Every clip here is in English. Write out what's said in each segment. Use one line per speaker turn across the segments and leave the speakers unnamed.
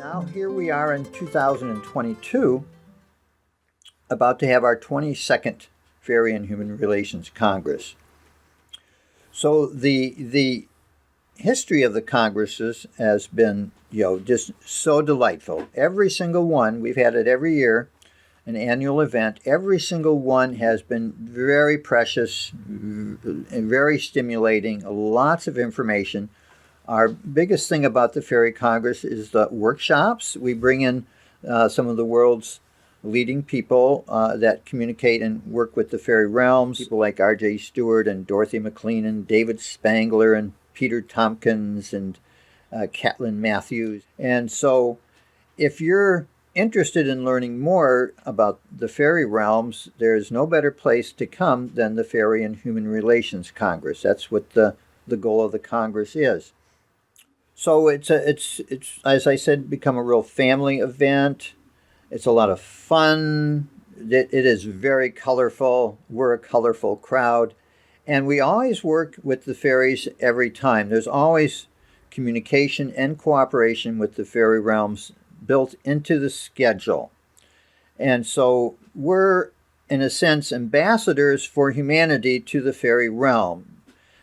Now, here we are in 2022, about to have our 22nd Fairy and Human Relations Congress. So the history of the Congresses has been, just so delightful. Every single one, we've had it every year, an annual event. Every single one has been very precious and very stimulating, lots of information. Our biggest thing about the Fairy Congress is the workshops. We bring in some of the world's leading people that communicate and work with the fairy realms, people like R.J. Stewart and Dorothy McLean and David Spangler and Peter Tompkins and Catlin Matthews. And so if you're interested in learning more about the fairy realms, there's no better place to come than the Fairy and Human Relations Congress. That's what the goal of the Congress is. So it's as I said, become a real family event. It's a lot of fun. It is very colorful. We're a colorful crowd. And we always work with the fairies every time. There's always communication and cooperation with the fairy realms built into the schedule. And so we're, in a sense, ambassadors for humanity to the fairy realm.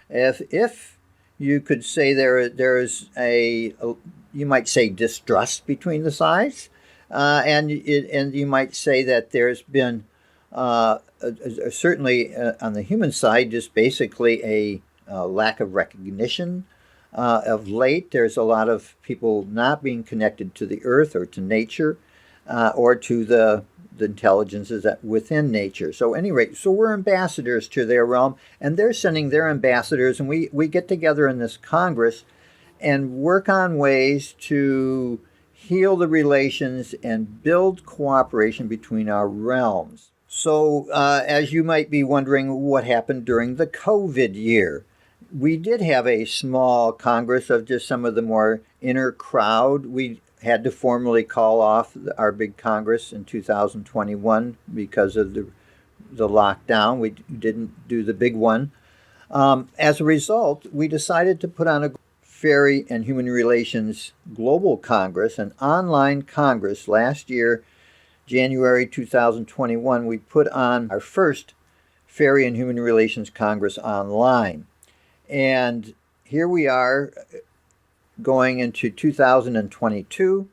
If you could say there is you might say distrust between the sides, and you might say that there's been certainly on the human side just basically a lack of recognition. Of late, there's a lot of people not being connected to the earth or to nature or to the intelligences that within nature. So at any rate, so we're ambassadors to their realm, and they're sending their ambassadors, and we get together in this Congress and work on ways to heal the relations and build cooperation between our realms. So as you might be wondering, what happened during the COVID year? We did have a small Congress of just some of the more inner crowd. We had to formally call off our big Congress in 2021 because of the lockdown. We didn't do the big one. As a result, we decided to put on a Fairy and Human Relations Global Congress, an online Congress. Last year, January 2021, we put on our first Fairy and Human Relations Congress online. And here we are going into 2022.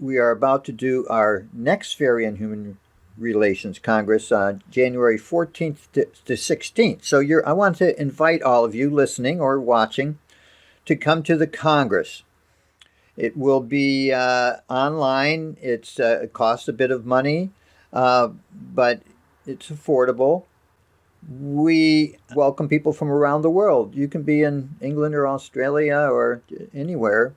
We are about to do our next Fairy and Human Relations Congress on January 14th to 16th. So I want to invite all of you listening or watching to come to the Congress. It will be online. It costs a bit of money, but it's affordable. We welcome people from around the world. You can be in England or Australia or anywhere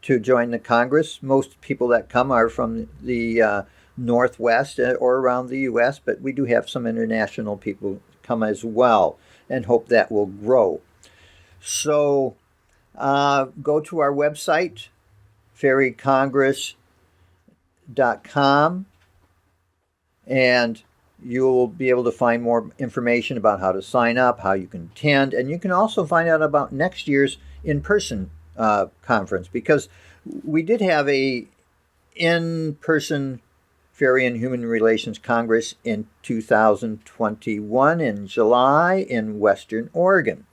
to join the Congress. Most people that come are from the Northwest or around the U.S., but we do have some international people come as well and hope that will grow. So go to our website, fairycongress.com, and you'll be able to find more information about how to sign up, how you can attend, and you can also find out about next year's in-person conference, because we did have a in-person Fairy and Human Relations Congress in 2021 in July in Western Oregon.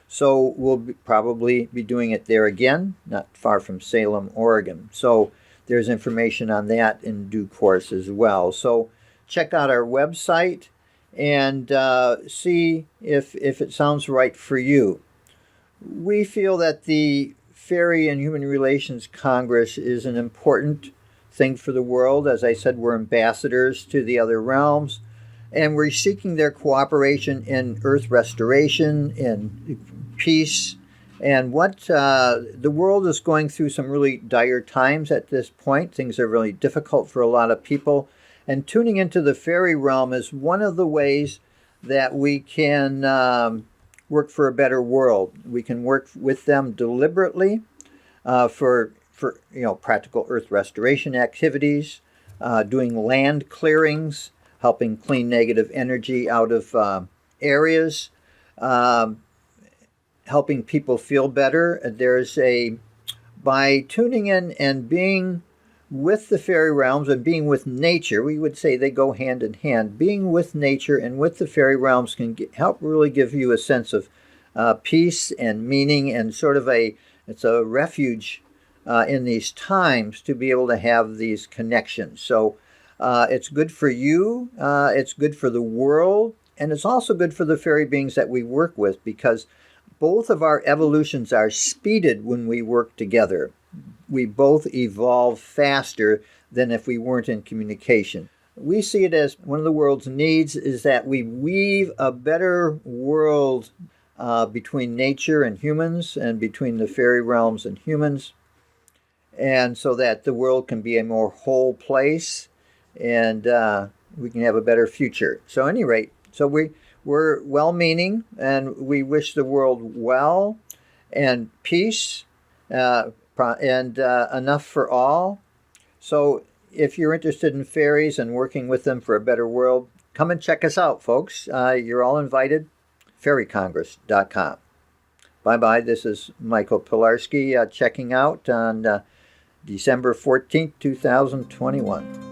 So we'll probably be doing it there again, not far from Salem, Oregon. So there's information on that in due course as well. So check out our website and see if it sounds right for you. We feel that the Fairy and Human Relations Congress is an important thing for the world. As I said, we're ambassadors to the other realms, and we're seeking their cooperation in earth restoration, in peace, and what the world is going through some really dire times at this point. Things are really difficult for a lot of people. And tuning into the fairy realm is one of the ways that we can work for a better world. We can work with them deliberately for practical earth restoration activities, doing land clearings, helping clean negative energy out of areas, helping people feel better. There's about by tuning in and being with the fairy realms and being with nature, we would say they go hand in hand. Being with nature and with the fairy realms can help really give you a sense of peace and meaning, and sort of it's a refuge in these times to be able to have these connections. So it's good for you, it's good for the world, and it's also good for the fairy beings that we work with, because both of our evolutions are speeded when we work together. We both evolve faster than if we weren't in communication. We see it as one of the world's needs is that we weave a better world between nature and humans, and between the fairy realms and humans, and so that the world can be a more whole place, and we can have a better future. So at any rate, we're well-meaning, and we wish the world well and peace, and enough for all. So if you're interested in fairies and working with them for a better world, come and check us out, folks. You're all invited. fairycongress.com. Bye-bye. This is Michael Pilarski checking out on December 14th, 2021.